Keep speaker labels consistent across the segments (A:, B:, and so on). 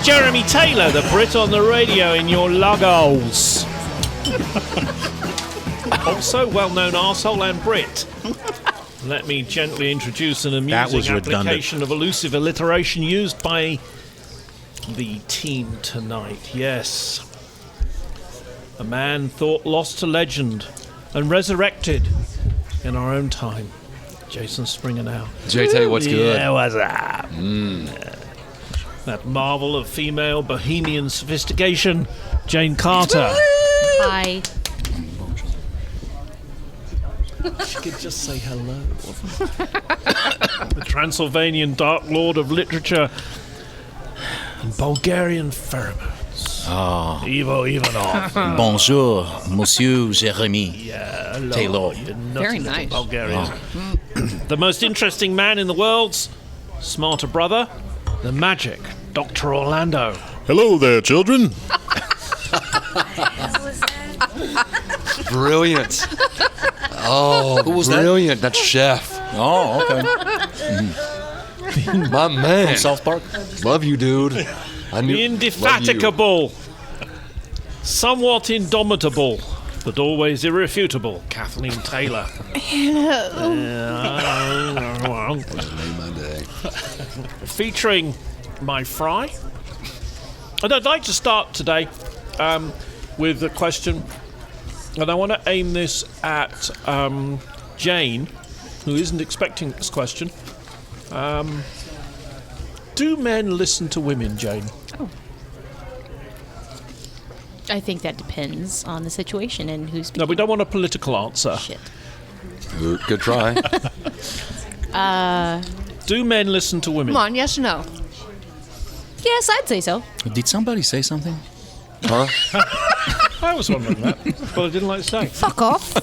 A: Jeremy Taylor, the Brit on the radio in your lugholes. Also, well-known arsehole and Brit. Let me gently introduce an amusing application of elusive alliteration used by the team tonight. Yes. A man thought lost to legend and resurrected in our own time. Jason Springer now.
B: JT, what's good?
A: Yeah, what's up? That marvel of female bohemian sophistication, Jane Carter.
C: Hi.
A: She could just say hello. The Transylvanian Dark Lord of literature and Bulgarian pheromones. Ivo Ivanov.
D: Bonjour, Monsieur Jérémy.
A: Yeah, hello.
D: Taylor.
C: Very nice.
A: Bulgarian. The most interesting man in the world's smarter brother, the magic Dr. Orlando.
E: Hello there, children.
B: Brilliant. Oh,
D: Who was
B: brilliant. That's Chef.
D: Oh, okay.
B: My man.
D: South Park?
B: Love you, dude.
A: Indefatigable. Somewhat indomitable, but always irrefutable, Kathleen Taylor.
B: Hello.
A: Featuring my fry. And I'd like to start today with a question, and I want to aim this at Jane, who isn't expecting this question. Do men listen to women, Jane?
C: I think that depends on the situation and who's speaking.
A: No, we don't want a political answer.
C: Shit.
B: Good try.
A: Do men listen to women?
C: Come on, yes or no? Yes, I'd say so.
D: Did somebody say something?
B: Huh?
A: I was wondering that, but I didn't like to say.
C: Fuck off.
B: I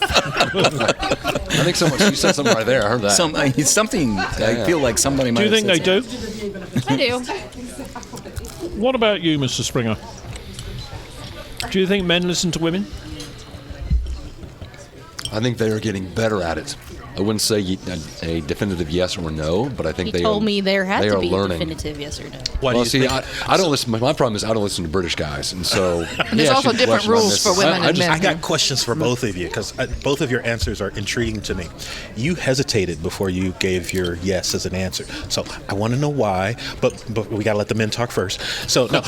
B: think you said something right there. I heard that.
D: It's something. I feel like somebody might
A: Do you think they do?
C: I do.
A: What about you, Mr. Springer? Do you think men listen to women?
B: I think they are getting better at it. I wouldn't say a definitive yes or no, but I think
C: He told me there had to be a
B: learning.
C: definitive yes or no.
E: Why do
B: Well,
E: you
B: see,
E: think?
B: I don't listen. My problem is I don't listen to British guys, and so
F: And there's also different rules for women and men.
E: I got questions for both of you because both of your answers are intriguing to me. You hesitated before you gave your yes as an answer, so I want to know why. But we got to let the men talk first. So no,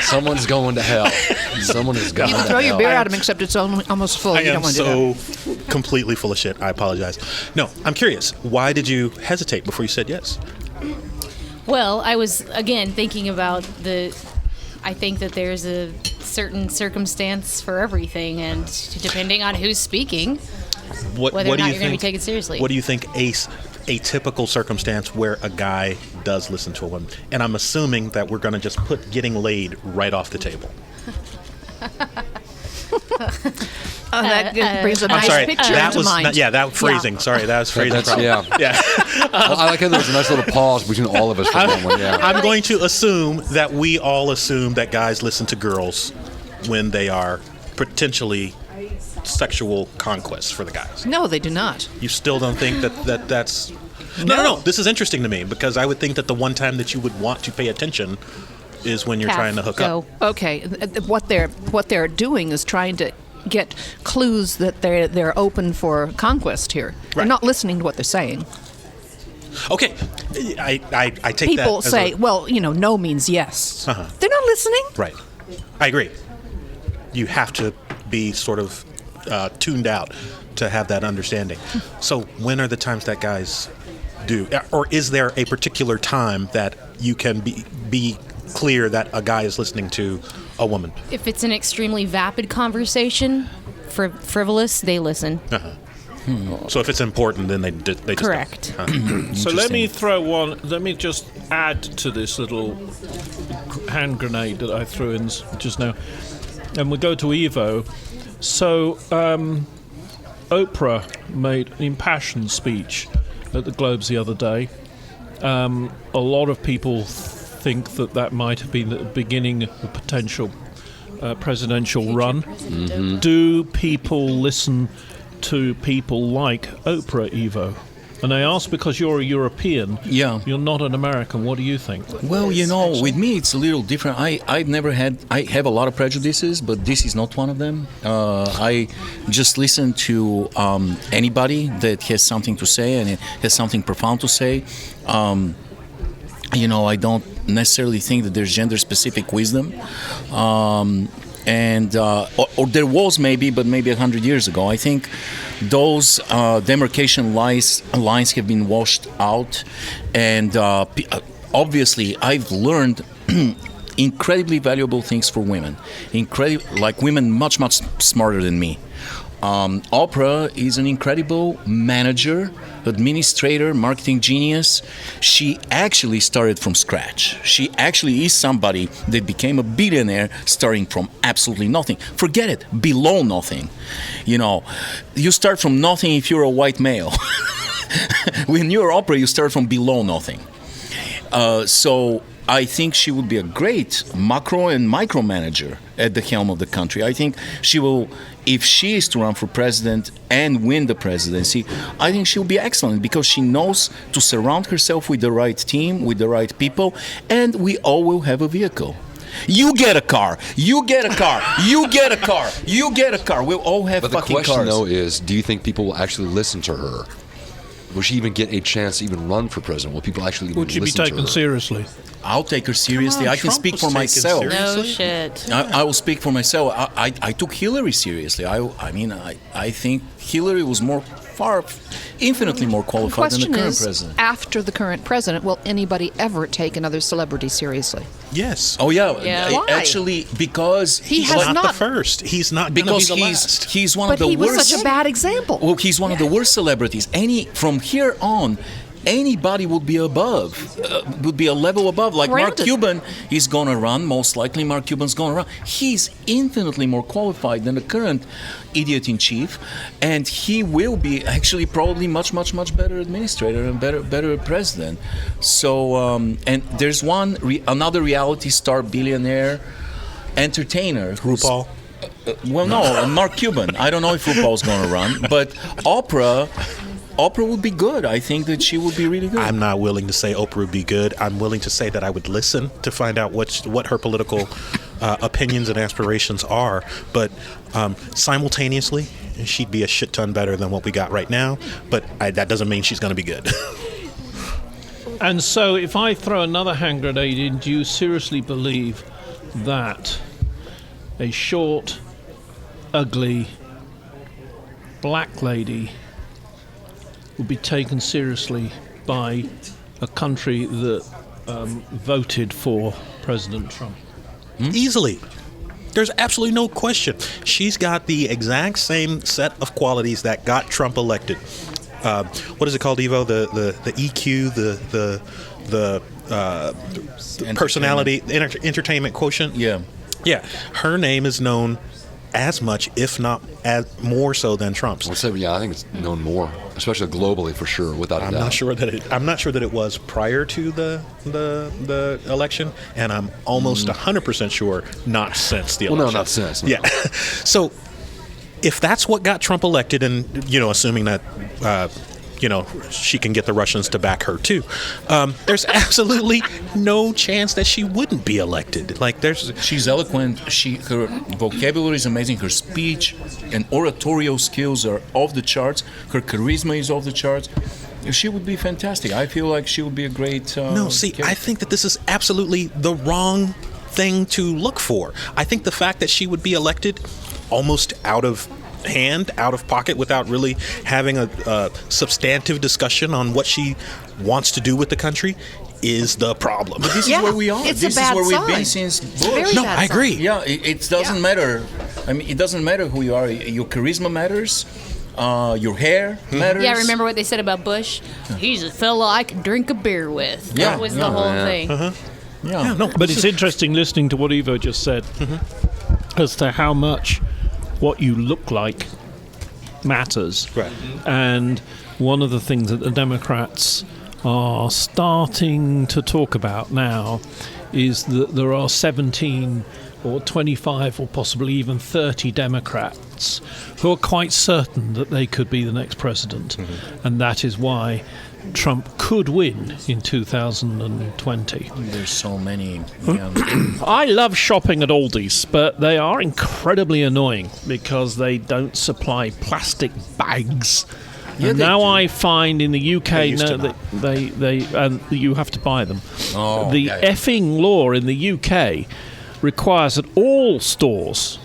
B: Someone's going to hell. Someone is going
F: You
B: to
F: can throw
B: hell.
F: your beer at him, except it's almost full.
E: I
F: You don't
E: am
F: want to do
E: so completely full of shit. I apologize. No, I'm curious. Why did you hesitate before you said yes?
C: Well, I was, again, thinking about I think that there's a certain circumstance for everything, and depending on who's speaking, whether or not you're going to be taken seriously.
E: What do you think a typical circumstance where a guy does listen to a woman? And I'm assuming that we're going to just put getting laid right off the table.
F: That brings a nice picture
E: that
F: into
E: was
F: mind.
E: that phrasing. Sorry, that was phrasing.
B: That's-
E: problem.
B: yeah. I like how there's a nice little pause between all of us for that one. Yeah.
E: I'm going to assume that we all assume that guys listen to girls when they are potentially sexual conquests for the guys.
F: No, they do not.
E: You still don't think that's... No. This is interesting to me because I would think that the one time that you would want to pay attention is when you're
C: Kath,
E: trying to hook
C: go.
E: up.
F: Okay, what they're doing is trying to get clues that they're open for conquest here. They're
E: Right.
F: not listening to what they're saying.
E: Okay, I take
F: People
E: that as
F: say, well, no means yes.
E: Uh-huh.
F: They're not listening.
E: Right. I agree. You have to be sort of tuned out to have that understanding. So when are the times that guys do? Or is there a particular time that you can be clear that a guy is listening to a woman?
C: If it's an extremely vapid conversation, frivolous, they listen.
E: Uh-huh. So if it's important, then they just don't.
C: Correct.
A: So let me let me just add to this little hand grenade that I threw in just now. And we go to Evo. So Oprah made an impassioned speech at the Globes the other day. A lot of people think that might have been the beginning of a potential presidential run.
C: Mm-hmm.
A: Do people listen to people like Oprah, Evo? And I ask because you're a European.
D: Yeah.
A: You're not an American. What do you think?
D: Well, with me it's a little different. I have a lot of prejudices, but this is not one of them. I just listen to anybody that has something to say and has something profound to say. I don't necessarily think that there's gender-specific wisdom. Or there was maybe 100 years ago. I think those demarcation lines have been washed out, and obviously I've learned incredibly valuable things for women. Like women much smarter than me. Oprah is an incredible manager, administrator, marketing genius. She actually started from scratch. She actually is somebody that became a billionaire starting from absolutely nothing. Forget it, below nothing. You start from nothing if you're a white male. When you're Oprah, you start from below nothing. So I think she would be a great macro and micro manager at the helm of the country. I think she will, if she is to run for president and win the presidency, I think she'll be excellent because she knows to surround herself with the right team, with the right people, and we all will have a vehicle. You get a car. You get a car. You get a car. You get a car. We'll all have fucking cars.
B: But the question, though, is do you think people will actually listen to her? Will she even get a chance to even run for president? Will people actually even listen to her?
A: Would she be taken seriously?
D: I'll take her seriously. I can speak for myself.
C: No shit.
D: I will speak for myself. I took Hillary seriously. I think Hillary was infinitely more qualified than the current president.
F: After the current president, will anybody ever take another celebrity seriously?
E: Yes.
D: Oh yeah.
F: Why?
D: Actually, because
F: He
E: He's
F: has
E: not the
F: not.
E: first. He's not going to be the last.
D: he's one
F: But
D: of the
F: he was
D: worst.
F: such a bad example.
D: Well, he's one of the worst celebrities. From here on, anybody would be would be a level above. Like Mark
F: Granted.
D: Cuban is going to run. Most likely, Mark Cuban's going to run. He's infinitely more qualified than the current idiot-in-chief, and he will be actually probably much better administrator and better president. So, and there's another reality star billionaire entertainer who's
E: RuPaul.
D: Well, no, Mark Cuban. I don't know if RuPaul's going to run, but Oprah would be good. I think that she would be really good.
E: I'm not willing to say Oprah would be good. I'm willing to say that I would listen to find out what her political opinions and aspirations are. But simultaneously, she'd be a shit ton better than what we got right now. But that doesn't mean she's going to be good.
A: And so if I throw another hand grenade in, do you seriously believe that a short, ugly, black lady would be taken seriously by a country that voted for President Trump?
E: Easily. There's absolutely no question. She's got the exact same set of qualities that got Trump elected. What is it called, Evo? The EQ, the personality, entertainment quotient. Yeah. Her name is known as much, if not as more so than Trump's.
B: I think it's known more, especially globally for sure, without a doubt.
E: I'm not sure that it was prior to the election, and I'm almost 100% sure not since the election.
B: Well, no, not since. No.
E: Yeah. So if that's what got Trump elected, and assuming that she can get the Russians to back her too, there's absolutely no chance that she wouldn't be elected.
D: She's eloquent. Her vocabulary is amazing. Her speech and oratorio skills are off the charts. Her charisma is off the charts. She would be fantastic. I feel like she would be a great. Candidate.
E: I think that this is absolutely the wrong thing to look for. I think the fact that she would be elected almost out of hand, out of pocket, without really having a substantive discussion on what she wants to do with the country is the problem.
D: But this is where we are.
F: It's
D: this
F: a bad
D: is where we've
F: sign.
D: been since
F: It's a
D: Bush.
F: very
E: No,
F: bad
E: I agree.
F: sign.
D: Yeah, it doesn't matter. I mean, it doesn't matter who you are. Your charisma matters. Your hair matters.
C: Yeah, remember what they said about Bush? He's a fella I can drink a beer with.
D: Yeah,
C: That was the whole thing.
D: Yeah.
E: No,
A: But it's interesting listening to what Ivo just said as to how much what you look like matters.
E: Right.
A: And one of the things that the Democrats are starting to talk about now is that there are 17 or 25 or possibly even 30 Democrats who are quite certain that they could be the next president. And that is why Trump could win in 2020.
D: There's so many.
A: I love shopping at Aldi's, but they are incredibly annoying because they don't supply plastic bags.
D: Yeah,
A: and
D: they
A: now
D: do.
A: I find in the UK
E: used to
A: now
E: not.
A: they and you have to buy them.
D: Oh,
A: The
D: okay.
A: effing law in the UK requires that all stores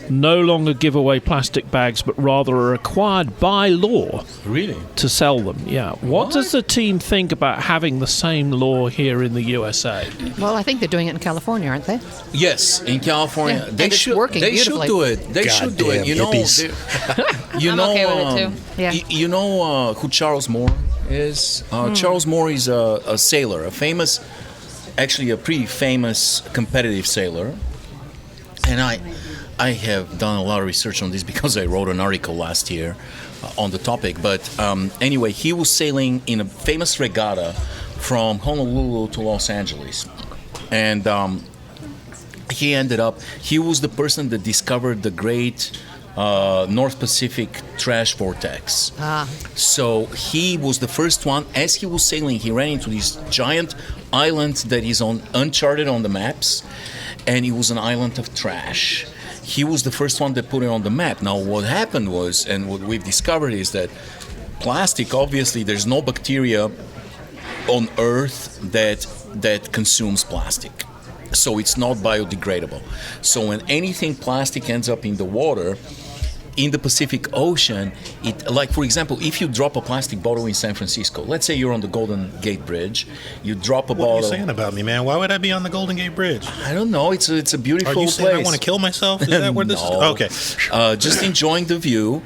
A: no longer give away plastic bags, but rather are required by law
D: Really?
A: to sell them. Yeah. What does the team think about having the same law here in the USA?
F: Well, I think they're doing it in California, aren't they?
D: Yes, in California,
F: Yeah,
D: they
F: and it's
D: should.
F: working
D: They should
F: beautifully.
D: do it. They should do it.
E: Goddamn
D: You know.
E: hippies.
D: You
C: I'm
D: know.
C: okay with it, too.
F: Yeah.
D: You know who Charles Moore is? Charles Moore is a sailor, actually a pretty famous competitive sailor, and I have done a lot of research on this because I wrote an article last year on the topic. But anyway, he was sailing in a famous regatta from Honolulu to Los Angeles. And he was the person that discovered the great North Pacific trash vortex. So he was the first one. As he was sailing, he ran into this giant island that is uncharted on the maps, and it was an island of trash. He was the first one that put it on the map. Now, what happened was, and what we've discovered is that plastic, obviously, there's no bacteria on Earth that consumes plastic. So it's not biodegradable. So when anything plastic ends up in the water, in the Pacific Ocean, like for example, if you drop a plastic bottle in San Francisco, let's say you're on the Golden Gate Bridge, you drop a
E: What are
D: bottle.
E: you saying about me, man? Why would I be on the Golden Gate Bridge?
D: I don't know. It's a beautiful
E: Are you
D: place.
E: saying I want to kill myself? Is that where this is?
D: No.
E: Okay.
D: Just enjoying the view.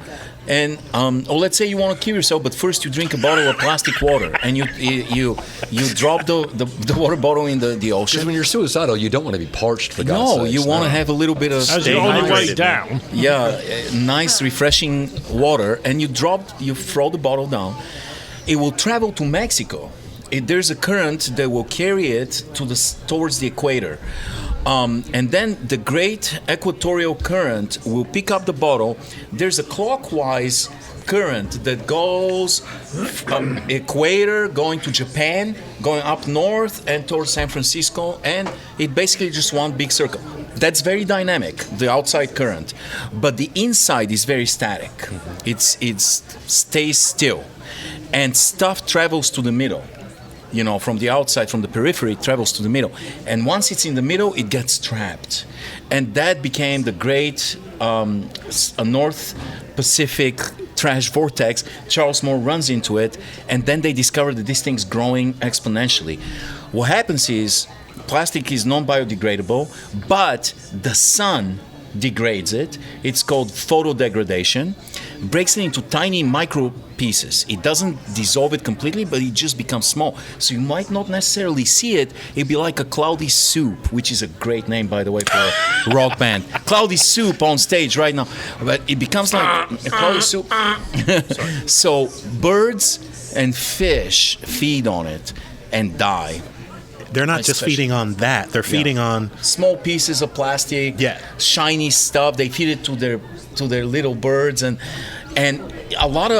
D: And or let's say you want to kill yourself, but first you drink a bottle of plastic water, and you drop the water bottle in the
B: Because
D: ocean.
B: when you're suicidal, you don't want to be parched. For God's
D: No,
B: sakes.
D: you want to have a little bit of
A: As you're on your way
E: hydrated,
A: down.
D: nice refreshing water, and you throw the bottle down. It will travel to Mexico. There's a current that will carry it towards the equator. And then the great equatorial current will pick up the bottle. There's a clockwise current that goes from equator going to Japan, going up north and towards San Francisco, and it basically just one big circle. That's very dynamic, the outside current, but the inside is very static. It stays still, and stuff travels to the middle. You know, from the outside, from the periphery, it travels to the middle. And once it's in the middle, it gets trapped. And that became the great North Pacific trash vortex. Charles Moore runs into it, and then they discover that this thing's growing exponentially. What happens is plastic is non-biodegradable, but the sun degrades it. It's called photodegradation. Breaks it into tiny micro pieces. It doesn't dissolve it completely, but it just becomes small. So you might not necessarily see it. It'd be like a Cloudy Soup, which is a great name, by the way, for a rock band. Cloudy Soup on stage right now. But it becomes like a Cloudy Soup. So birds and fish feed on it and die.
E: They're not just feeding on that. They're feeding on
D: Small pieces of plastic,
E: Yeah.
D: shiny stuff. They feed it to their little birds, and a lot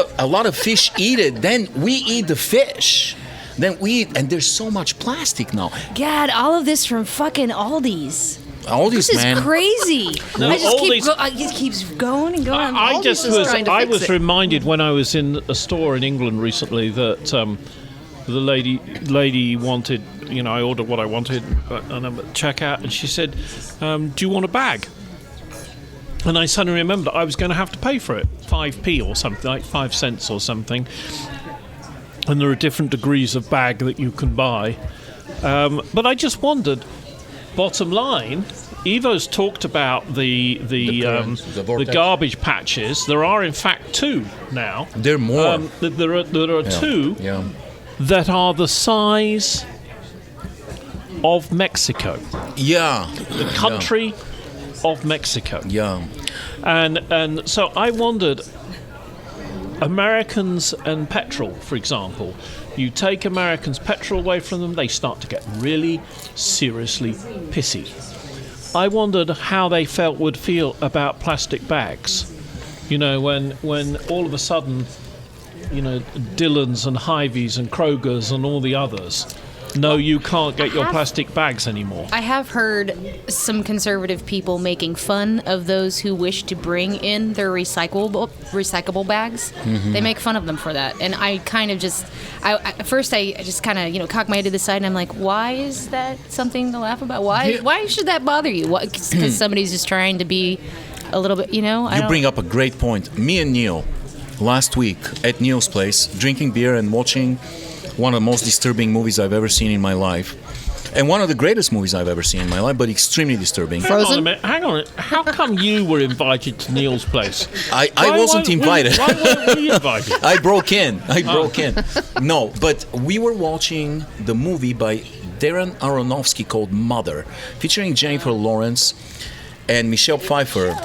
D: of fish eat it. Then we eat the fish. Then we eat, and there's so much plastic now.
C: God, all of this from fucking Aldi's.
D: All this,
C: This is
D: man.
C: crazy.
A: No,
C: I just
A: Aldi's-
C: it just keeps going and going.
A: I
C: Aldi's
A: just
C: is
A: was.
C: trying to
A: I
C: fix
A: was
C: it.
A: reminded when I was in a store in England recently that the lady wanted. You know, I ordered what I wanted, and I'm at checkout, and she said, "Do you want a bag?" And I suddenly remembered I was going to have to pay for it, 5p or something, like 5 cents or something. And there are different degrees of bag that you can buy. But I just wondered. Bottom line, Evo's talked about the
D: vortex.
A: garbage patches. There are in fact 2 now.
D: There are more.
A: There are 2
D: Yeah.
A: that are the size of Mexico,
D: Yeah.
A: the country of Mexico.
D: Yeah.
A: And so I wondered, Americans and petrol, for example. You take Americans' petrol away from them, they start to get really seriously pissy. I wondered how they would feel about plastic bags. You know, when all of a sudden, you know, Dillon's and Hy-Vee's and Kroger's and all the others, no, you can't get your plastic bags anymore.
C: I have heard some conservative people making fun of those who wish to bring in their recyclable bags. Mm-hmm. They make fun of them for that, and I kind of just, at first I just kind of, you know, cock my head to the side, and I'm like, why is that something to laugh about? Why should that bother you? Because somebody's just trying to be a little bit, you know.
D: You bring up a great point. Me and Neil, last week at Neil's place, drinking beer and watching one of the most disturbing movies I've ever seen in my life. And one of the greatest movies I've ever seen in my life, but extremely disturbing.
F: Frozen?
A: Hang on a minute. How come you were invited to Neil's place?
D: I wasn't invited.
A: Why weren't we invited?
D: I broke in. No, but we were watching the movie by Darren Aronofsky called Mother, featuring Jennifer Lawrence and Michelle Pfeiffer.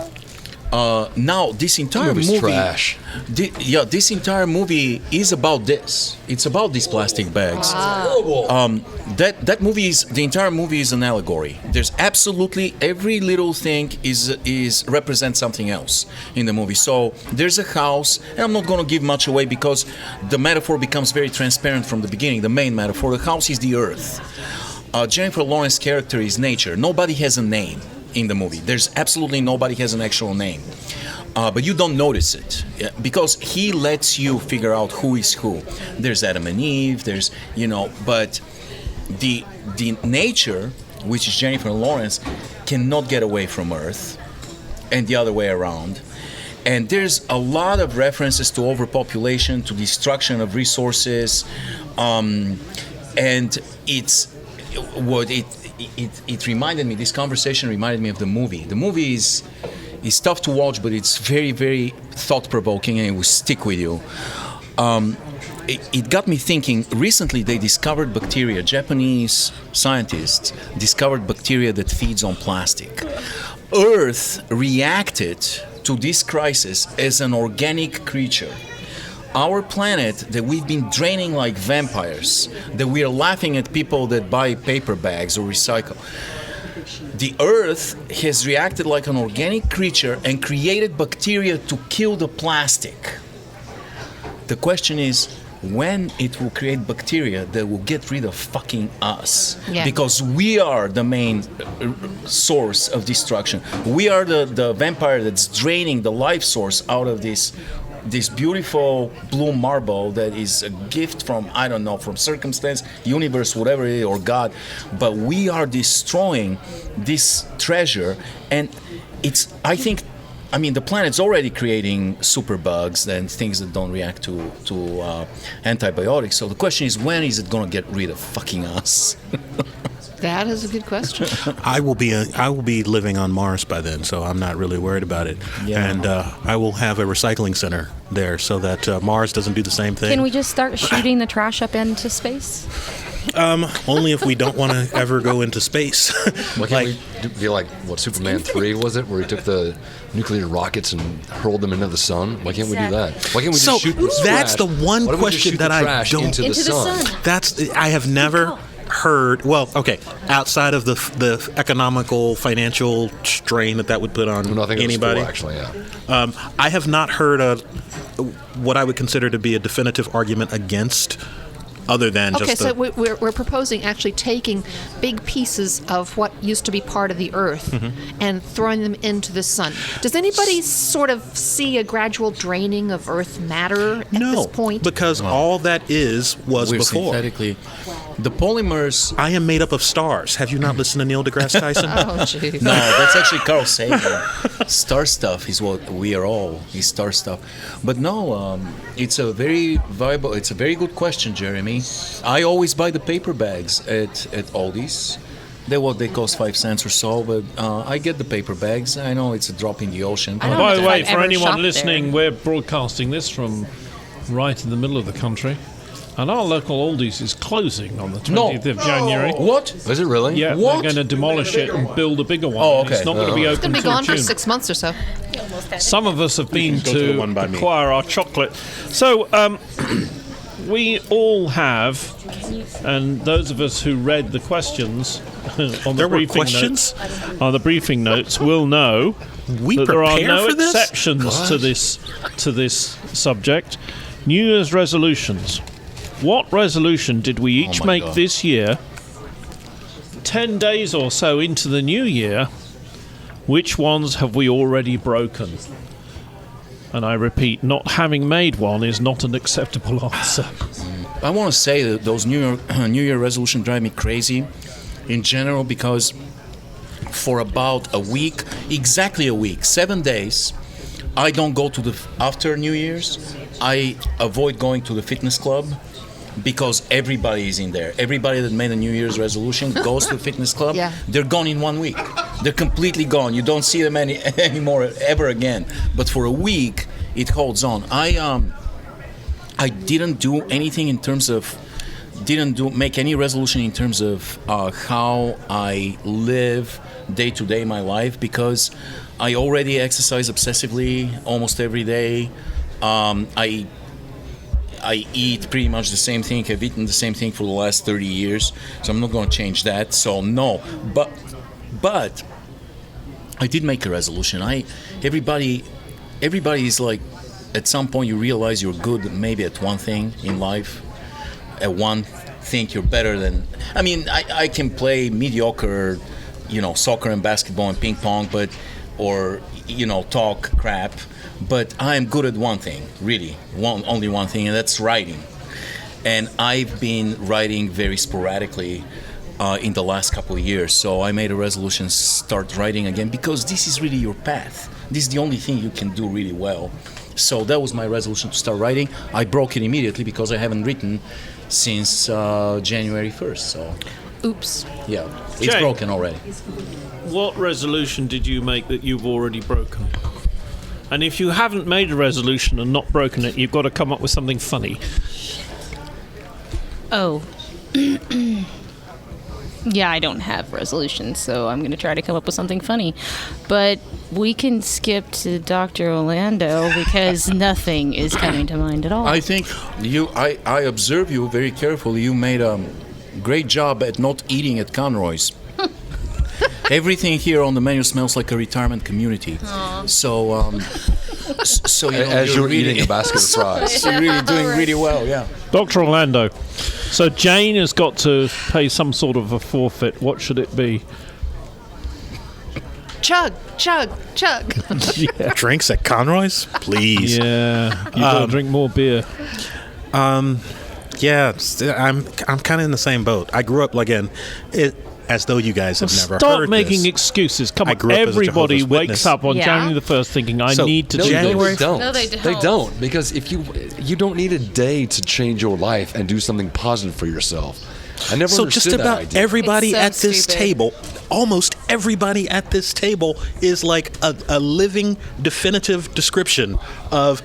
D: Now, this entire movie,
B: trash.
D: This entire movie is about this. It's about these plastic bags.
B: Horrible.
D: The entire movie is an allegory. There's absolutely every little thing is represents something else in the movie. So there's a house, and I'm not going to give much away because the metaphor becomes very transparent from the beginning. The main metaphor, the house is the earth. Jennifer Lawrence's character is nature. Nobody has a name in the movie. There's absolutely nobody has an actual name. But you don't notice it because he lets you figure out who is who. There's Adam and Eve, there's, you know, but the nature, which is Jennifer Lawrence, cannot get away from Earth and the other way around. And there's a lot of references to overpopulation, to destruction of resources, and it's what it reminded me, this conversation reminded me of the movie. The movie is tough to watch, but it's very, very thought-provoking, and it will stick with you. It got me thinking. Recently, they discovered bacteria. Japanese scientists discovered bacteria that feeds on plastic. Earth reacted to this crisis as an organic creature. Our planet that we've been draining like vampires, that we are laughing at people that buy paper bags or recycle. The Earth has reacted like an organic creature and created bacteria to kill the plastic. The question is, when it will create bacteria that will get rid of fucking us.
F: Yeah.
D: Because we are the main source of destruction. We are the vampire that's draining the life source out of this beautiful blue marble that is a gift from, I don't know, from circumstance, universe, whatever it is, or God. But we are destroying this treasure, and the planet's already creating superbugs and things that don't react to antibiotics. So the question is, when is it going to get rid of fucking us?
F: That is a good question.
E: I will be living on Mars by then, so I'm not really worried about it.
D: Yeah.
E: And I will have a recycling center there, so that Mars doesn't do the same thing.
C: Can we just start shooting the trash up into space?
E: Only if we don't want to ever go into space.
B: Why can't we be like, what, Superman 3 was it, where he took the nuclear rockets and hurled them into the sun? Why can't we do that? Why can't we just shoot the trash?
E: That's the one
B: Why don't we just
E: question
B: shoot
E: that
B: the
E: I
B: trash
E: don't...
B: into the sun.
E: I have never heard, outside of the economical, financial strain that would put on anybody.
B: Actually, yeah.
E: I have not heard what I would consider to be a definitive argument against, other than
F: Okay,
E: just
F: so we're proposing actually taking big pieces of what used to be part of the Earth and throwing them into the sun. Does anybody sort of see a gradual draining of Earth matter at this point?
E: Because all that was
D: We're
E: before.
D: synthetically. The polymers.
E: I am made up of stars. Have you not listened to Neil deGrasse Tyson?
F: Oh, jeez.
D: No, that's actually Carl Sagan. Star stuff is what we are all. Is star stuff. But no, it's a very viable. It's a very good question, Jeremy. I always buy the paper bags at Aldi's. They cost 5 cents or so, but I get the paper bags. I know it's a drop in the ocean.
C: I don't
A: By the
C: know
A: way,
C: if I've
A: for
C: ever
A: anyone
C: shopped
A: listening,
C: there.
A: we're broadcasting this from right in the middle of the country. And our local Aldi's is closing on the 20th of January.
D: What?
B: Is it really?
A: Yeah,
D: What?
A: they're going to demolish it and build a bigger one.
D: Oh, okay.
A: It's not going to be
F: It's
A: open
F: going to be
A: until
F: gone for
A: June.
F: 6 months or so.
A: Some of us have been
E: go to the one by me.
A: acquire our chocolate. So we all have, and those of us who read the questions on the
E: There were
A: briefing
E: questions?
A: notes, on the briefing notes, will know
E: We
A: that there are
E: prepare
A: no
E: for this?
A: exceptions to this subject. New Year's resolutions. What resolution did we each
D: my
A: make
D: God.
A: this year? 10 days or so into the new year, which ones have we already broken? And I repeat, not having made one is not an acceptable answer.
D: I want to say that those New Year resolutions drive me crazy in general because for about a week, exactly a week, 7 days, I don't go to after New Year's, I avoid going to the fitness club because everybody is in there. Everybody that made a New Year's resolution goes to the fitness club.
F: Yeah.
D: They're gone in 1 week. They're completely gone. You don't see them anymore ever again. But for a week, it holds on. I didn't do anything in terms of make any resolution in terms of how I live day to day my life because I already exercise obsessively almost every day. I eat pretty much the same thing. I've eaten the same thing for the last 30 years, so I'm not going to change that. So no, but I did make a resolution. Everybody is like, at some point you realize you're good maybe at one thing in life. At one thing you're better than. I mean, I can play mediocre, soccer and basketball and ping pong, or talk crap. But I'm good at one thing, really, only one thing, and that's writing. And I've been writing very sporadically in the last couple of years. So I made a resolution to start writing again because this is really your path. This is the only thing you can do really well. So that was my resolution to start writing. I broke it immediately because I haven't written since January 1st. So,
F: Oops.
D: yeah, it's
A: Jay.
D: broken already.
A: What resolution did you make that you've already broken? And if you haven't made a resolution and not broken it, you've got to come up with something funny.
C: Oh. Yeah, I don't have resolutions, so I'm going to try to come up with something funny. But we can skip to Dr. Orlando because nothing is coming to mind at all.
D: I think I observe you very carefully. You made a great job at not eating at Conroy's. Everything here on the menu smells like a retirement community.
C: Aww.
D: So
B: as you're
D: really,
B: eating a basket of fries.
D: you're really doing really well, yeah.
A: Dr. Orlando. So Jane has got to pay some sort of a forfeit. What should it be?
F: Chug, chug, chug.
A: Yeah.
E: Drinks at Conroy's? Please.
A: Yeah. You've got to drink more beer.
E: Yeah, I'm kind of in the same boat. I grew up as though you guys have never
A: Stop
E: heard
A: making
E: this.
A: excuses. Come
E: I
A: on.
E: grew up as a
A: Everybody
E: Jehovah's
A: wakes
E: Witness.
A: up on
C: Yeah.
A: January the 1st thinking, I
E: So,
A: need to
B: No,
A: do
B: they
A: this.
B: don't.
C: No, they
B: They
C: don't.
B: don't, because if you don't need a day to change your life and do something positive for yourself. I never
E: So
B: understood
E: just
B: that
E: about
B: idea.
E: everybody
C: It's so
E: at this
C: stupid.
E: table, almost everybody at this table is like a living, definitive description of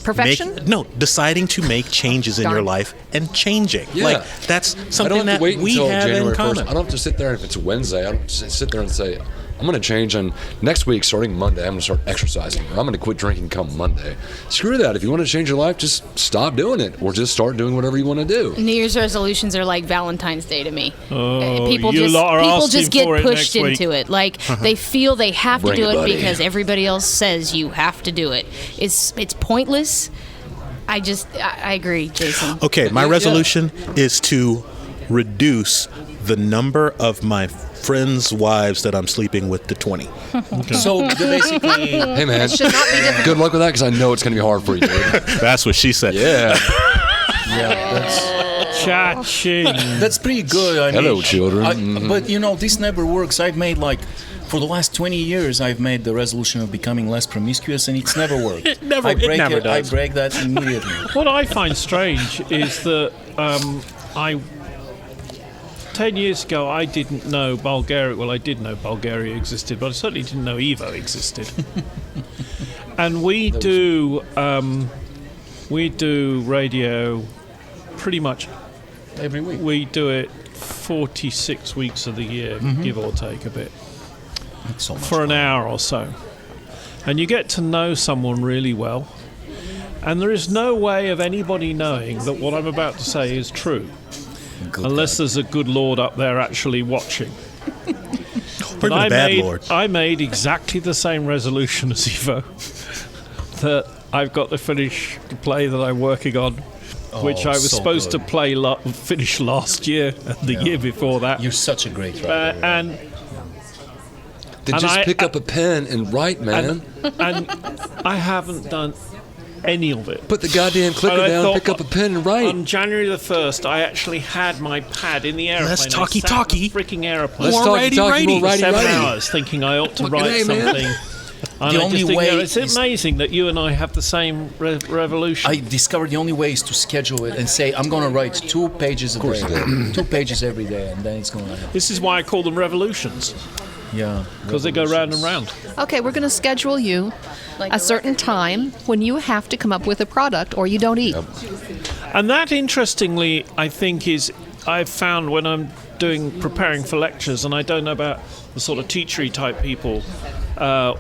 F: Perfection?
E: deciding to make changes in your
F: Darn.
E: life and changing.
B: Yeah.
E: Like that's
B: I don't
E: something
B: have
E: that
B: to wait
E: we
B: until
E: have
B: January
E: in
B: 1st.
E: common.
B: I don't have to sit there if it's Wednesday. I don't sit there and say, I'm going to change on next week, starting Monday. I'm going to start exercising. Or I'm going to quit drinking come Monday. Screw that. If you want to change your life, just stop doing it or just start doing whatever you want to do.
C: New Year's resolutions are like Valentine's Day to me.
A: Oh,
C: People
A: you
C: just
A: lot are
C: people
A: asking
C: just get
A: for it
C: pushed
A: next week.
C: into it. Like they feel they have to
B: Bring
C: do
B: it,
C: it
B: buddy.
C: because everybody else says you have to do it. It's pointless. I agree, Jason.
E: Okay, my
B: Yeah.
E: resolution is to reduce the number of my friends' wives that I'm sleeping with to 20.
D: So basically,
B: Hey, man.
F: Should not be difficult.
B: Good luck with that because I know it's going to be hard for you, dude.
E: That's what she said.
B: Yeah.
A: Cha-ching.
D: that's pretty good. I
B: Hello,
D: mean,
B: children.
D: But this never works. I've made for the last 20 years, I've made the resolution of becoming less promiscuous, and it's never worked.
E: It never does.
D: I break that immediately.
A: What I find strange is that 10 years ago, I didn't know Bulgaria. Well, I did know Bulgaria existed, but I certainly didn't know Evo existed. And we do radio pretty much
D: Every week.
A: we do it 46 weeks of the year, give or take a bit,
D: It's so much
A: for an
D: fun.
A: hour or so. And you get to know someone really well. And there is no way of anybody knowing that what I'm about to say is true,
D: Good
A: unless
D: God.
A: there's a good Lord up there actually watching.
E: Or even a bad Lord.
A: I made exactly the same resolution as Evo, that I've got to finish the play that I'm working on, which I was
D: so
A: supposed
D: good.
A: to finish last year and the year before that.
D: You're such a great writer.
A: And
B: Then
A: And
B: just
A: I-
B: pick up a pen and write, man.
A: and I haven't done any of it.
B: Put the goddamn clicker
A: And I
B: down,
A: thought
B: pick up a pen and write.
A: On January the 1st, I actually had my pad in the aeroplane.
E: Less
A: I
E: talky
A: sat in
E: talky.
A: the freaking airplane.
B: Let's
E: More
B: talk,
E: righty,
B: talk,
E: righty.
B: more righty,
A: 7
B: righty.
A: hours thinking I ought to
B: Fucking
A: write
B: A, man.
A: something. And
D: The
A: I
D: only
A: just think,
D: way
A: it's
D: is-
A: amazing that you and I have the same revolution.
D: I discovered the only way is to schedule it and say, I'm going to write 2 pages a
B: course
D: day.
B: you
D: 2 pages every day, and then it's going to happen.
A: This is why I call them revolutions,
D: Yeah.
A: because they go round and round.
F: Okay, we're going to schedule you
C: Like
F: a
C: a
F: certain time when you have to come up with a product or you don't eat.
A: And that, interestingly, I think I've found when I'm preparing for lectures, and I don't know about the sort of teachery type people,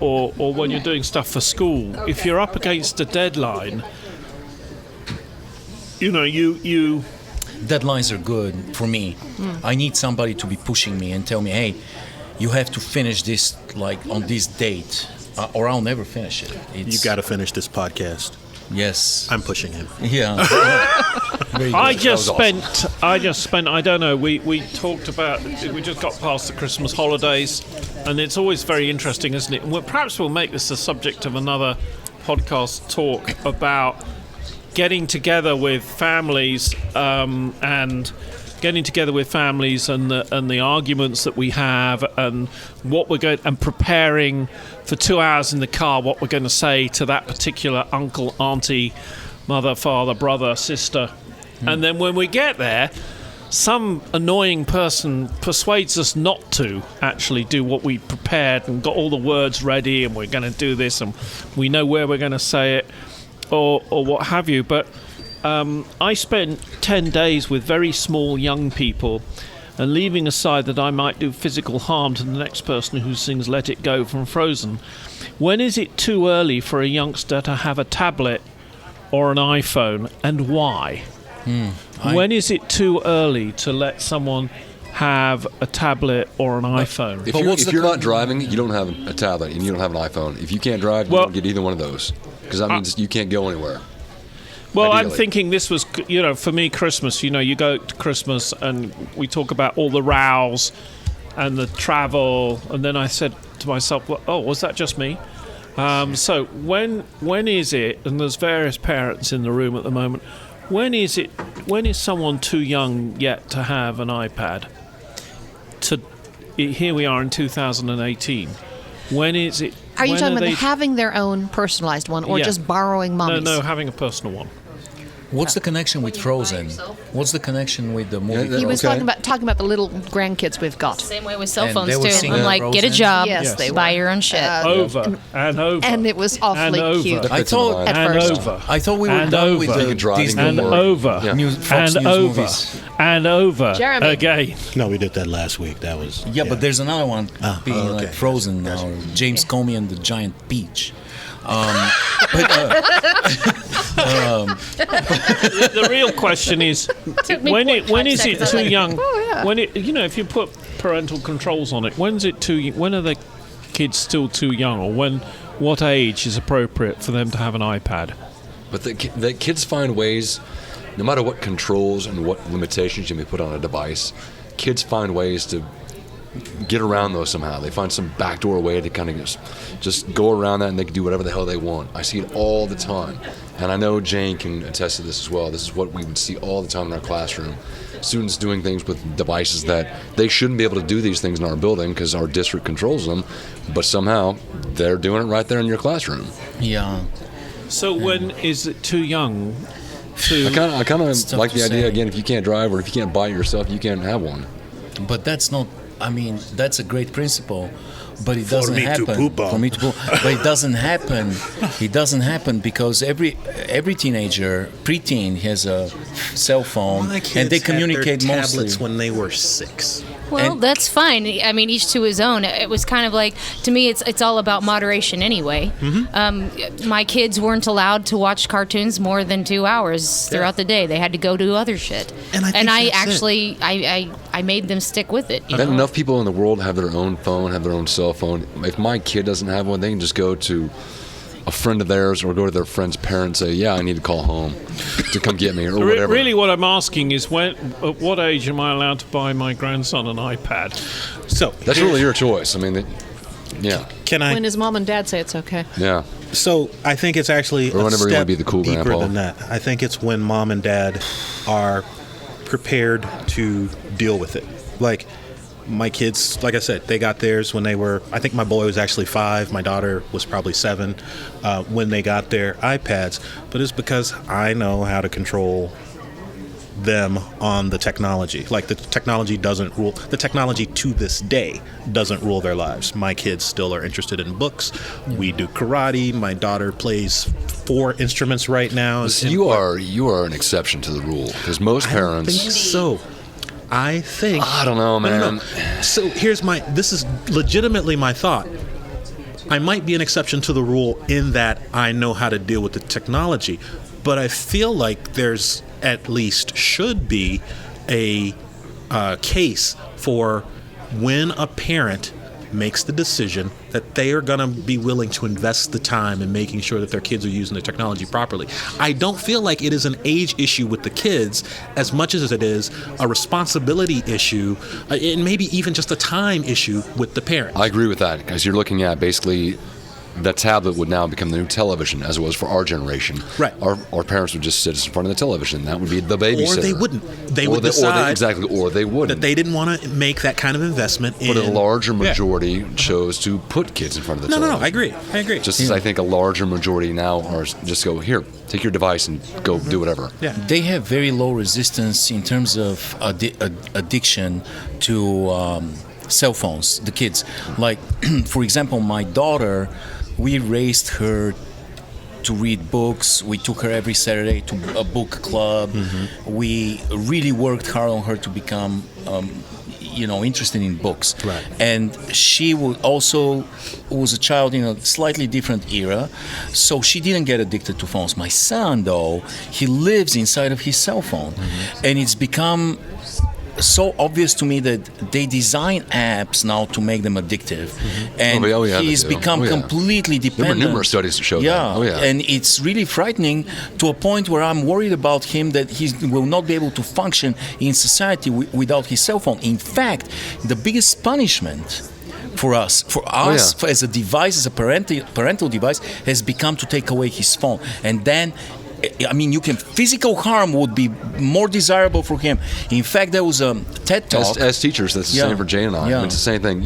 A: or when you're doing stuff for school, if you're up against a deadline, you
D: Deadlines are good for me. I need somebody to be pushing me and tell me, hey, you have to finish this like on this date, or I'll never finish it.
E: You got to finish this podcast.
D: Yes.
E: I'm pushing him.
D: Yeah. Very good.
A: I just
B: was
A: spent, I don't know, we talked about, we just got past the Christmas holidays, and it's always very interesting, isn't it? And perhaps we'll make this the subject of another podcast talk about getting together with families, and the arguments that we have, and what we're going, and preparing for 2 hours in the car what we're going to say to that particular uncle, auntie, mother, father, brother, sister. And then when we get there, some annoying person persuades us not to actually do what we prepared and got all the words ready, and we're going to do this, and we know where we're going to say it, or what have you. But I spent 10 days with very small young people, and leaving aside that I might do physical harm to the next person who sings Let It Go from Frozen, when is it too early for a youngster to have a tablet or an iPhone, and why? When is it too early to let someone have a tablet or an iPhone?
B: If you're not driving, you don't have a tablet and you don't have an iPhone. If you can't drive, you
A: Well-
B: don't get either one of those. Because that means you can't go anywhere.
A: Well, I'm
B: ideally.
A: thinking this was, for me, Christmas. You go to Christmas and we talk about all the rows and the travel, and then I said to myself, well, oh, was that just me? So when is it, and there's various parents in the room at the moment, when is someone too young yet to have an iPad? Here we are in 2018. When is it?
F: Are you
A: when
F: talking about
A: they-
F: having their own personalized one or
A: Yeah.
F: just borrowing mommy's?
A: No, having a personal one.
D: What's the connection with Frozen? What's the connection with the movie?
B: Yeah,
F: He was
B: Okay.
F: talking about the little grandkids we've got.
C: Same way with cell
D: And
C: phones
D: they were
C: too.
D: singing
C: I'm like, get a
D: Frozen?
C: job,
F: Yes, they
C: buy
F: were.
C: your own shit.
A: Over and over.
F: And it was awfully
A: And over.
F: cute.
D: I thought
F: At
A: and
F: first.
A: over.
D: I thought we were
A: And
D: done with
A: over.
D: the
B: You could drive and
D: Disney
B: go
A: and
B: work.
A: over.
B: Yeah.
D: News, Fox
A: And
D: News
A: over.
D: movies.
A: And over
F: Jeremy.
A: again.
E: No, we did that last week. That was
D: Yeah, but there's another one being
E: okay.
D: like Frozen now. James Comey and the Giant Peach.
A: The real question is,
C: me
A: when
C: 45
A: is it
C: seconds.
A: too
C: I'm like,
A: young? When if you put parental controls on it, when are the kids still too young, or what age is appropriate for them to have an iPad?
B: But the kids find ways, no matter what controls and what limitations you may put on a device, kids find ways to get around those somehow. They find some backdoor way to kind of just go around that, and they can do whatever the hell they want. I see it all the time. And I know Jane can attest to this as well. This is what we would see all the time in our classroom. Students doing things with devices that they shouldn't be able to do these things in our building because our district controls them, but somehow they're doing it right there in your classroom.
D: Yeah.
A: So when is it too young to?
B: I kind of
D: tough
B: like
D: to
B: the idea,
D: say.
B: again, if you can't drive or if you can't buy it yourself, you can't have one.
D: But that's not, I mean, that's a great principle. but it doesn't happen. For me to poop. But it doesn't happen. It doesn't happen because every teenager, preteen, has a cell phone, and they communicate
E: had their
D: mostly.
E: tablets when they were 6.
C: Well,
D: And-
C: that's fine. I mean, each to his own. It was kind of like, to me, it's all about moderation anyway. My kids weren't allowed to watch cartoons more than 2 hours throughout the day. They had to go do other shit.
E: And I think
C: I
E: that's
C: actually, I made them stick with it. You
B: That
C: know?
B: enough people in the world have their own phone, have their own cell phone. If my kid doesn't have one, they can just go to a friend of theirs or go to their friend's parents and say, yeah, I need to call home to come get me or whatever.
A: Really, what I'm asking is, at what age am I allowed to buy my grandson an iPad?
E: So
B: That's really your choice. I mean, yeah.
E: can I?
F: When his mom and dad say it's okay.
B: Yeah.
E: So I think it's actually
B: Or
E: a
B: whenever you
E: step
B: wanna be the cool
E: deeper
B: grandpa.
E: than that. I think it's when mom and dad are prepared to deal with it. Like my kids, like I said, they got theirs when they were, I think my boy was actually 5, my daughter was probably 7 when they got their iPads. But it's because I know how to control them on the technology. Like the technology doesn't rule, the technology to this day doesn't rule their lives. My kids still are interested in books. We do karate. My daughter plays 4 instruments right now.
B: So you are an exception to the rule because most
E: I don't
B: parents.
E: think so. I think.
B: I don't know, man.
E: So this is legitimately my thought. I might be an exception to the rule in that I know how to deal with the technology, but I feel like there's at least should be a case for when a parent makes the decision that they are going to be willing to invest the time in making sure that their kids are using the technology properly. I don't feel like it is an age issue with the kids as much as it is a responsibility issue, and maybe even just a time issue with the parent.
B: I agree with that because you're looking at basically the tablet would now become the new television as it was for our generation.
E: Right.
B: Our parents would just sit us in front of the television. That would be the babysitter.
E: Or they wouldn't. They would decide
B: or they wouldn't.
E: that they didn't want to make that kind of investment in.
B: But a larger majority chose to put kids in front of the television.
E: No, I agree.
B: Just as I think a larger majority now are just go, here, take your device and go do whatever.
E: Yeah.
D: They have very low resistance in terms of addiction to cell phones, the kids. Like, for example, my daughter, we raised her to read books. We took her every Saturday to a book club. We really worked hard on her to become interested in books.
E: Right.
D: And she was a child in a slightly different era, so she didn't get addicted to phones. My son, though, he lives inside of his cell phone, and it's become so obvious to me that they design apps now to make them addictive, and he's become completely dependent.
B: There were numerous studies to show that.
D: And it's really frightening to a point where I'm worried about him that he will not be able to function in society without his cell phone. In fact, the biggest punishment for us as a device, as a parental device, has become to take away his phone, and then. I mean, physical harm would be more desirable for him. In fact, there was a TED Talk.
B: As teachers, that's the same for Jane and I.
D: Yeah.
B: It's the same thing.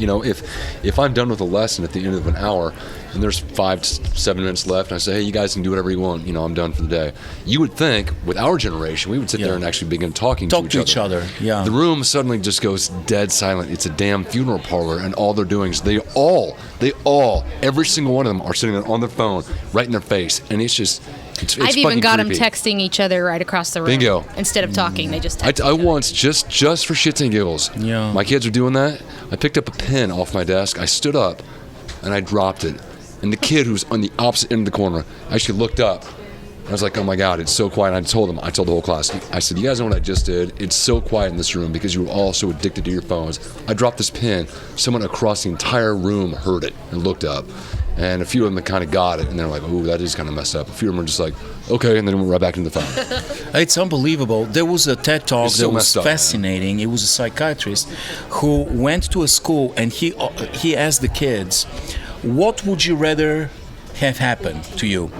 B: If I'm done with a lesson at the end of an hour, and there's 5 to 7 minutes left, and I say, hey, you guys can do whatever you want. I'm done for the day. You would think, with our generation, we would sit there and actually begin talking to each other.
D: Yeah.
B: The room suddenly just goes dead silent. It's a damn funeral parlor, and all they're doing is they all, every single one of them are sitting there on their phone, right in their face, and it's just. It's
C: I've even got them
B: creepy.
C: texting each other right across the room.
B: Bingo.
C: Instead of talking, they just text.
B: I once, just for shits and giggles, my kids were doing that. I picked up a pen off my desk. I stood up, and I dropped it. And the kid who's on the opposite end of the corner actually looked up. I was like, oh my God, it's so quiet. And I told the whole class, I said, you guys know what I just did? It's so quiet in this room because you were all so addicted to your phones. I dropped this pen. Someone across the entire room heard it and looked up. And a few of them kind of got it, and they're like, "Ooh, that is kind of messed up." A few of them were just like, "Okay," and then went right back into the phone.
D: It's unbelievable. There was a TED Talk that was fascinating. Man. It was a psychiatrist who went to a school, and he asked the kids, "What would you rather have happen to you?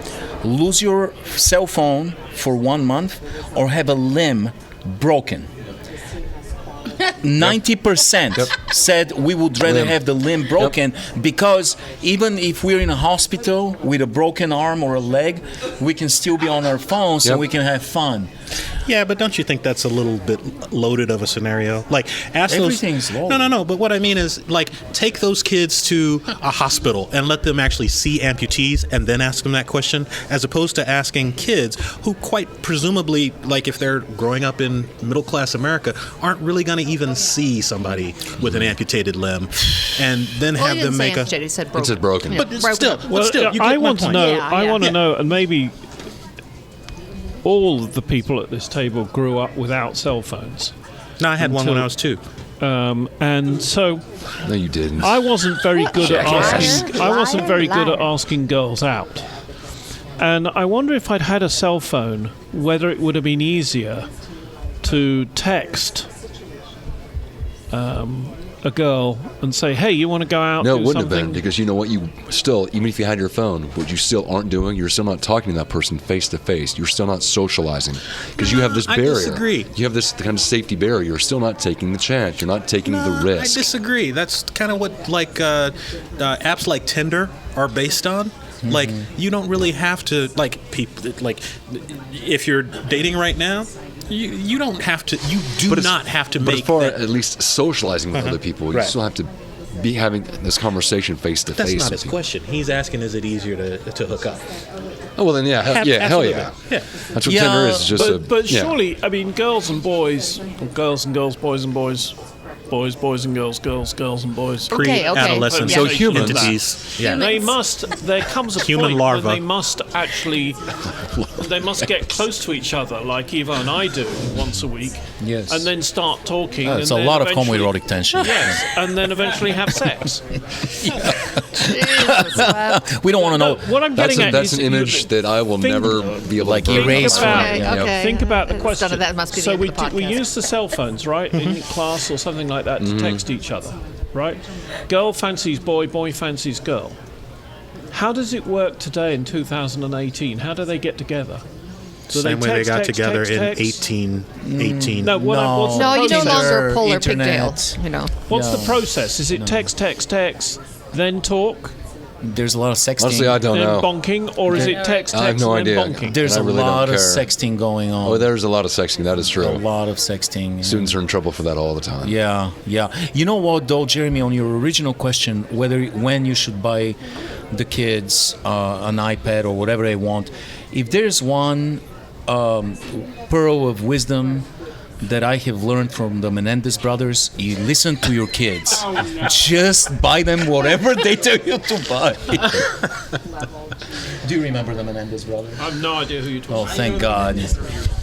D: Lose your cell phone for 1 month, or have a limb broken?" 90% said we would rather have the limb broken because even if we're in a hospital with a broken arm or a leg, we can still be on our phones and we can have fun.
E: Yeah, but don't you think that's a little bit loaded of a scenario? Like, ask
D: Everything's
E: those.
D: loaded.
E: No. But what I mean is, like, take those kids to a hospital and let them actually see amputees, and then ask them that question, as opposed to asking kids who, quite presumably, like, if they're growing up in middle class America, aren't really going to even see somebody with an amputated limb, and then
F: Well,
E: have
F: he
E: them
F: didn't say
E: make a.
F: amputated, he said broken.
B: It said broken.
E: But
F: Broken.
E: still, you get
A: I
E: my
A: want to
E: point.
A: know.
F: Yeah,
A: I
F: yeah.
A: want to know, and maybe all of the people at this table grew up without cell phones,
E: No, I had one when
A: Until-
E: I was 2.
A: and so
B: No, you didn't.
A: I wasn't very good at
B: Jackass.
A: asking. I wasn't very good at
F: Liar.
A: asking girls out, and I wonder if I'd had a cell phone, whether it would have been easier to text a girl and say, "Hey, you want to go out?"
B: No,
A: do
B: it wouldn't have
A: something?
B: been, because you know what, you still, even if you had your phone, what you still aren't doing, you're still not talking to that person face to face. You're still not socializing, because you have this
E: I
B: barrier.
E: disagree.
B: You have this kind of safety barrier. You're still not taking the chance. You're not taking the risk.
E: I disagree. That's kind of what apps like Tinder are based on. Like, you don't really have to, like, people, like, if you're dating right now, you don't have to. You do not have to
B: But
E: make
B: as far
E: that.
B: as at least socializing with other people, you
E: Right.
B: still have to be having this conversation face to
E: That's
B: face.
E: not
B: with
E: his
B: people.
E: question. He's asking, is it easier to hook up?
B: Oh well, then yeah, hell
E: Absolutely.
B: yeah.
E: Yeah.
B: That's what
D: Yeah,
B: Tinder is. Just
A: But
B: yeah.
A: surely, I mean, girls and boys, or girls and girls, boys and boys, boys and girls, girls and boys.
F: Okay, okay.
E: Pre-adolescent
A: So
B: humans-
E: entities. Yeah.
A: They must. There comes a
E: Human
A: point
E: larva.
A: when they must actually. They must get close to each other, like Eva and I do once a week.
D: Yes.
A: And then start talking.
D: It's a
A: and then
D: lot of
A: eventually-
D: homoerotic tension.
A: Yes, and then eventually have sex.
F: Jesus, wow.
D: We don't want to know.
A: What I'm getting at
B: That's
A: is
B: an image that I will
A: think-
B: never be able
D: Like
B: to burn.
D: erase
A: Think about-
D: from it.
F: Okay, okay.
A: Think about the
F: It's
A: question.
F: done, that must be the
A: so
F: end
A: we
F: of the
A: we
F: podcast.
A: use the cell phones, right, in class or something like that to text each other, right? Girl fancies boy, boy fancies girl. How does it work today in 2018? How do they get together? Do
E: Same way they
A: text,
E: got
A: text,
E: together
A: text,
E: in
A: text?
E: 1818.
A: No, what's the
F: No, you no
A: process?
F: longer pull their
D: Internet.
F: pigtails. You know.
A: What's
D: No.
A: the process? Is it text, then talk,
D: There's a lot of sexting.
B: Honestly, I don't
A: then
B: know.
A: bonking, or is it text,
B: I have no
A: and then
B: idea.
A: bonking?
D: There's
B: I
D: a
B: really
D: lot
B: don't
D: of
B: care.
D: sexting going on.
B: Oh, there's a lot of sexting. That is
D: a
B: true.
D: lot of sexting. yeah.
B: Students are in trouble for that all the time.
D: Yeah. You know what, though, Jeremy, on your original question, when you should buy the kids an iPad or whatever they want, if there's one pearl of wisdom that I have learned from the Menendez brothers, you listen to your kids. Just buy them whatever they tell you to buy. Do you remember the Menendez brothers?
A: I have no idea who you're talking
D: Oh,
A: about.
D: thank God.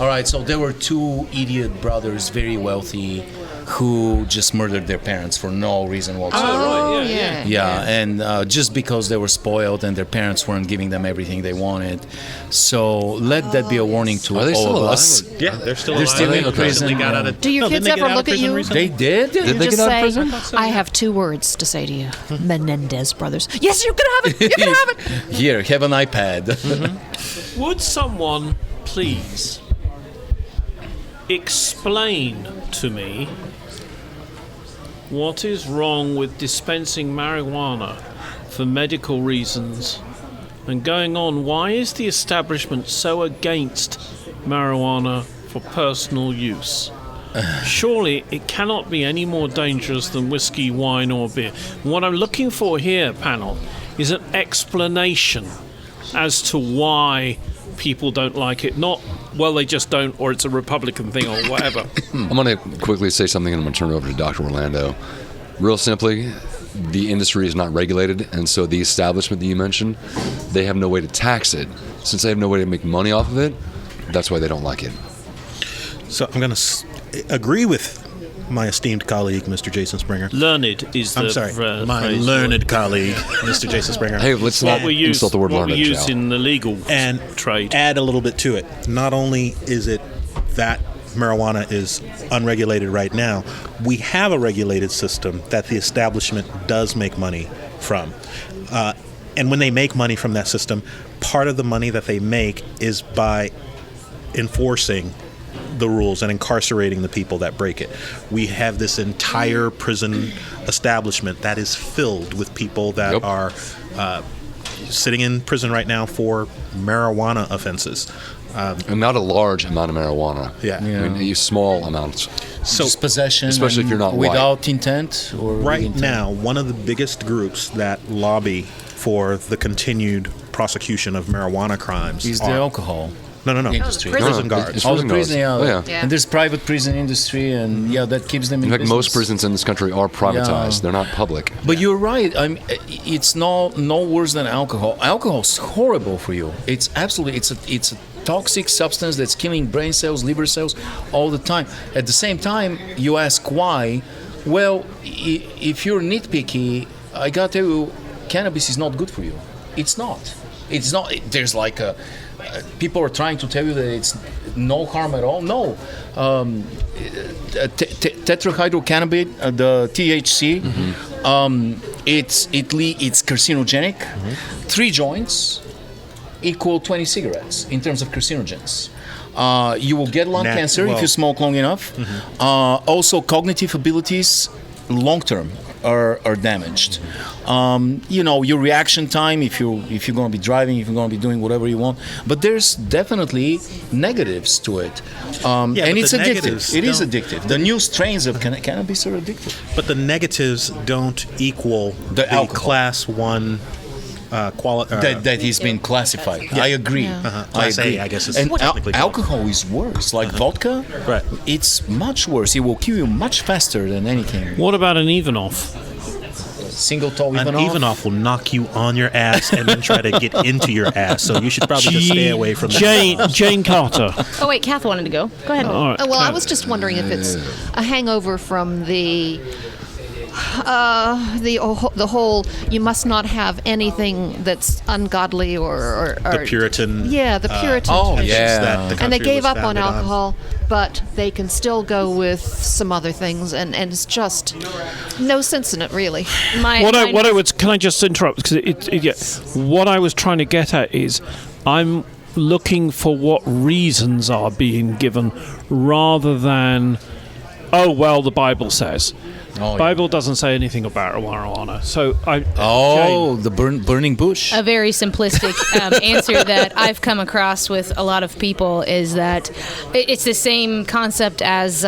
D: All right, so there were two idiot brothers, very wealthy, who just murdered their parents for no reason whatsoever.
F: Oh,
A: right, yeah,
D: Yeah, and just because they were spoiled and their parents weren't giving them everything they wanted. So let that be a warning to
B: Are they
D: all
B: still
D: of
B: alive?
D: us.
E: Yeah, they're still
D: They're
E: alive.
D: still in
E: They
D: prison.
E: recently got out of.
F: Do your
E: didn't
F: kids
E: they get
F: ever
E: out of
F: look at
E: prison
F: you?
E: recently?
D: They did?
B: Did they
F: Just
B: get out of
F: say,
B: prison?
F: I have two words to say to you. Menendez brothers. Yes, you can have it. You can have it.
D: Here, have an iPad.
A: Would someone please explain to me what is wrong with dispensing marijuana for medical reasons? And going on, why is the establishment so against marijuana for personal use? Surely it cannot be any more dangerous than whiskey, wine, or beer. What I'm looking for here, panel, is an explanation as to why people don't like it. Not, well, they just don't, or it's a Republican thing, or whatever.
B: I'm going to quickly say something, and I'm going to turn it over to Dr. Orlando. Real simply, the industry is not regulated, and so the establishment that you mentioned, they have no way to tax it. Since they have no way to make money off of it, that's why they don't like it.
E: So I'm going to agree with my esteemed colleague, Mr. Jason Springer.
A: Learned is the
E: I'm sorry, my
A: phrase.
E: learned colleague, Mr. Jason Springer.
B: Hey, let's
A: What
B: not
A: we use,
B: insult the word
A: what
B: learned,
A: we use
B: Joe.
A: in the legal
E: And
A: trade.
E: add a little bit to it. Not only is it that marijuana is unregulated right now, we have a regulated system that the establishment does make money from. And when they make money from that system, part of the money that they make is by enforcing the rules and incarcerating the people that break it. We have this entire prison establishment that is filled with people that
B: Yep.
E: are sitting in prison right now for marijuana offenses.
B: And not a large amount of marijuana.
E: Yeah.
B: I mean, small amounts.
E: So
D: Just possession,
B: especially if you're not white.
D: without intent, or with
E: right
D: intent.
E: now, one of the biggest groups that lobby for the continued prosecution of marijuana crimes
D: is the alcohol.
E: No.
D: Industry.
E: Prison guards.
B: It's
D: Oh, the
B: prison guards.
D: prison, yeah.
B: Oh, yeah.
F: Yeah.
D: And there's private prison industry, and that keeps them in
B: In fact, most
D: business.
B: prisons in this country are privatized.
D: Yeah.
B: They're not public.
D: But you're right. It's no worse than alcohol. Alcohol's horrible for you. It's absolutely. It's a toxic substance that's killing brain cells, liver cells, all the time. At the same time, you ask why. Well, if you're nitpicky, I gotta tell you, cannabis is not good for you. It's not. It's not. There's like a. People are trying to tell you that it's no harm at all. No. Tetrahydrocannabinol, the THC, it's carcinogenic. 3 joints equal 20 cigarettes in terms of carcinogens. You will get lung cancer if you smoke long enough. Also, cognitive abilities long term are damaged. Your reaction time if you're going to be driving, if you're going to be doing whatever you want. But there's definitely negatives to it, and it's addictive. It is addictive. The new strains of cannabis are addictive.
E: But the negatives don't equal the
D: alcohol.
E: class 1 quality.
D: That has been classified. I agree.
F: Yeah.
E: Class
D: I agree.
E: A, I guess, is
D: and
E: technically called.
D: alcohol is worse. Like vodka,
E: Right.
D: It's much worse. It will kill you much faster than anything.
A: What about an Evenoff?
D: Single tall
E: An
D: Evenoff.
E: Evenoff will knock you on your ass and then try to get into your ass. So you should probably just stay away from that.
A: Jane Carter.
C: Oh wait, Kath wanted to go. Go ahead.
A: All right.
F: Well, I was just wondering if it's a hangover from the whole you must not have anything that's ungodly or
E: The Puritan.
F: yeah, the Puritan
E: tensions
D: yeah.
E: that the
F: and they
E: country
F: gave
E: was
F: up on
E: founded
F: alcohol, but they can still go with some other things, and it's just no sense in it, really.
A: Can I just interrupt? Because what I was trying to get at is, I'm looking for what reasons are being given, rather than, oh well, the Bible says.
D: Oh,
A: Bible doesn't say anything about marijuana. So
D: Oh, the burning bush.
C: A very simplistic answer that I've come across with a lot of people is that it's the same concept as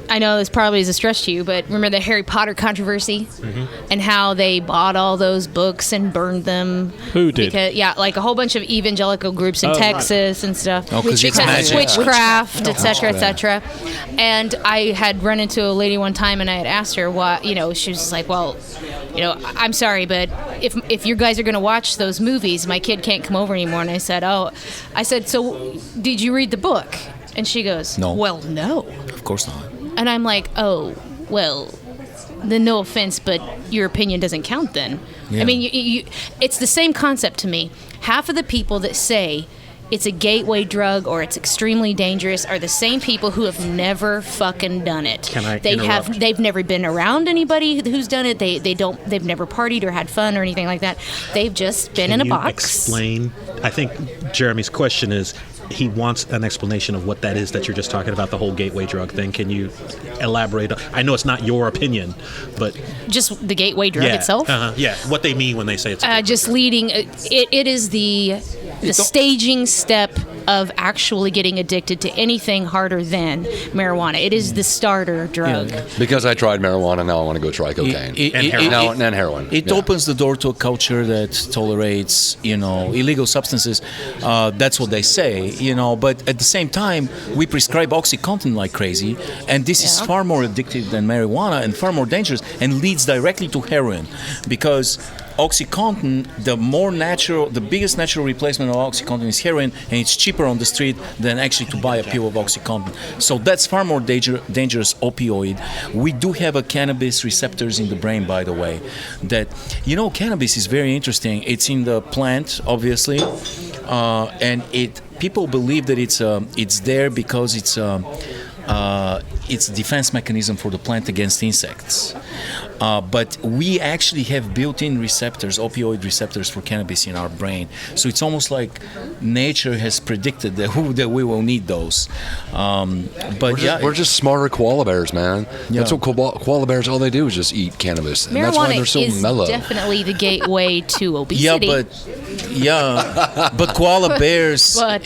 C: I know this probably is a stretch to you, but remember the Harry Potter controversy and how they bought all those books and burned them?
A: Who did?
C: Because, like a whole bunch of evangelical groups in Texas and stuff.
D: Oh, 'cause it's magic.
C: Witchcraft, etc., etc. And I had run into a lady one time, and I had asked her why. She was just like, "Well, I'm sorry, but if you guys are going to watch those movies, my kid can't come over anymore." And I said, "So did you read the book?" And she goes,
D: No.
C: "Well, no."
D: Of course not.
C: And I'm like, "Oh, well, then no offense, but your opinion doesn't count then."
D: Yeah.
C: I mean, it's the same concept to me. Half of the people that say it's a gateway drug or it's extremely dangerous are the same people who have never fucking done it.
E: Can I interrupt?
C: They've never been around anybody who's done it. They've never partied or had fun or anything like that. They've just been in a
E: Can you
C: box.
E: explain? I think Jeremy's question is, he wants an explanation of what that is that you're just talking about, the whole gateway drug thing. Can you elaborate? I know it's not your opinion, but
C: Just the gateway drug
E: yeah,
C: itself.
E: yeah, what they mean when they say it's a gateway
C: Just
E: drug.
C: leading. It is the staging step of actually getting addicted to anything harder than marijuana. It is the starter drug.
B: Because I tried marijuana, now I want to go try cocaine.
E: And heroin.
B: And heroin.
D: It
B: Yeah.
D: opens the door to a culture that tolerates, illegal substances. That's what they say, But at the same time, we prescribe OxyContin like crazy, and this is far more addictive than marijuana and far more dangerous, and leads directly to heroin, because OxyContin, the biggest natural replacement of OxyContin is heroin, and it's cheaper on the street than actually to buy a pill of OxyContin. So that's far more dangerous opioid. We do have a cannabis receptors in the brain, by the way. That cannabis is very interesting. It's in the plant, obviously, and people believe that it's there because it's a defense mechanism for the plant against insects. but we actually have built-in receptors, opioid receptors for cannabis in our brain. So it's almost like nature has predicted that we will need those. But
B: we're just smarter koala bears, man. That's what koala bears, all they do is just eat cannabis, and that's why they're so
C: is
B: mellow.
C: definitely the gateway to obesity.
D: But koala bears,
C: But,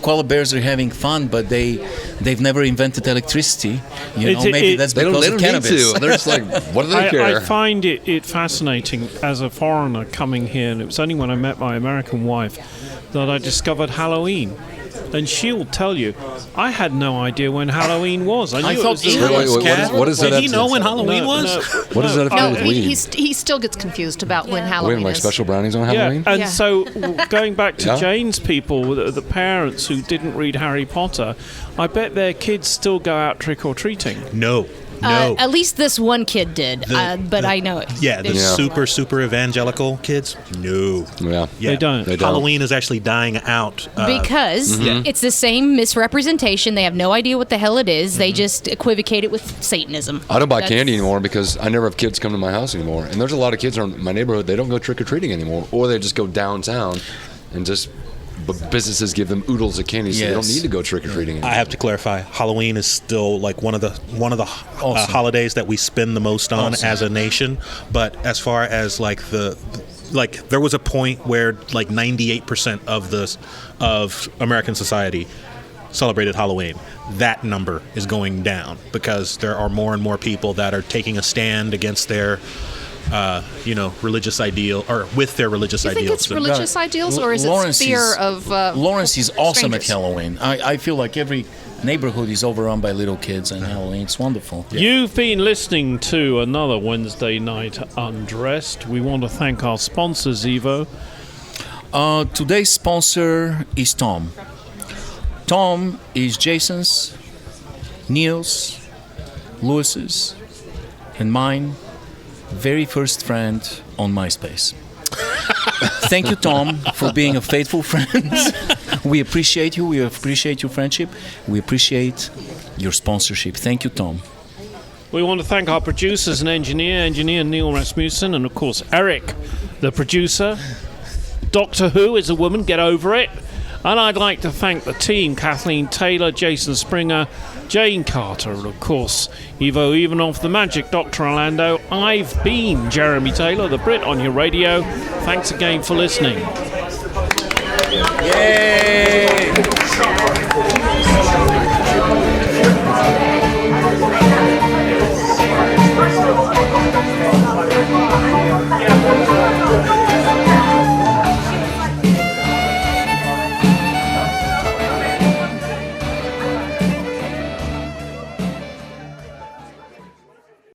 D: koala bears are having fun, but they've never invented electricity. Maybe that's
B: they
D: because
B: don't
D: of
B: need
D: cannabis.
B: to. They're just like, what do they care?
A: I find it fascinating as a foreigner coming here, and it was only when I met my American wife that I discovered Halloween. And she'll tell you, I had no idea when Halloween was. I knew
D: thought
A: it was
B: Wait, what is that?
E: Did he know when Halloween was?
B: What does that have to do
F: No,
B: with weed?
F: he still gets confused about when
B: Wait,
F: Halloween
B: like
F: is.
B: special brownies on Halloween?
A: Yeah, and
F: Yeah.
A: so going back to
B: Yeah.
A: Jane's people, the parents who didn't read Harry Potter, I bet their kids still go out trick or treating.
E: No.
C: At least this one kid did, but I know it.
E: Yeah, the super evangelical kids. No.
B: Yeah.
A: They don't.
E: Halloween is actually dying out.
C: Because it's the same misrepresentation. They have no idea what the hell it is. They just equivocate it with Satanism.
B: I don't buy candy anymore because I never have kids come to my house anymore. And there's a lot of kids in my neighborhood, they don't go trick-or-treating anymore. Or they just go downtown and just businesses give them oodles of candy, so they don't need to go trick-or-treating anymore.
E: I have to clarify. Halloween is still like one of the
D: Awesome.
E: holidays that we spend the most on as a nation. But as far as like there was a point where like 98% of American society celebrated Halloween. That number is going down because there are more and more people that are taking a stand against their religious ideal, or with their religious
F: Do you think
E: ideals.
F: it's religious ideals, or is
D: Lawrence
F: it fear
D: is-
F: of
D: Lawrence is awesome at
F: strangers?
D: Halloween. I feel like every neighborhood is overrun by little kids on Halloween. It's wonderful.
A: You've been listening to another Wednesday Night Undressed. We want to thank our sponsors, Evo.
D: Today's sponsor is Tom. Tom is Jason's, Neil's, Lewis's, and mine very first friend on MySpace. Thank you, Tom, for being a faithful friend. We appreciate you. We appreciate your friendship. We appreciate your sponsorship. Thank you, Tom.
A: We want to thank our producers and engineer Neil Rasmussen, and of course Eric, the producer. Doctor Who is a woman, get over it. And I'd like to thank the team, Kathleen Taylor, Jason Springer, Jane Carter, and of course Ivo Ivanov, the Magic Dr. Orlando. I've been Jeremy Taylor, the Brit on your radio. Thanks again for listening.
D: Yay!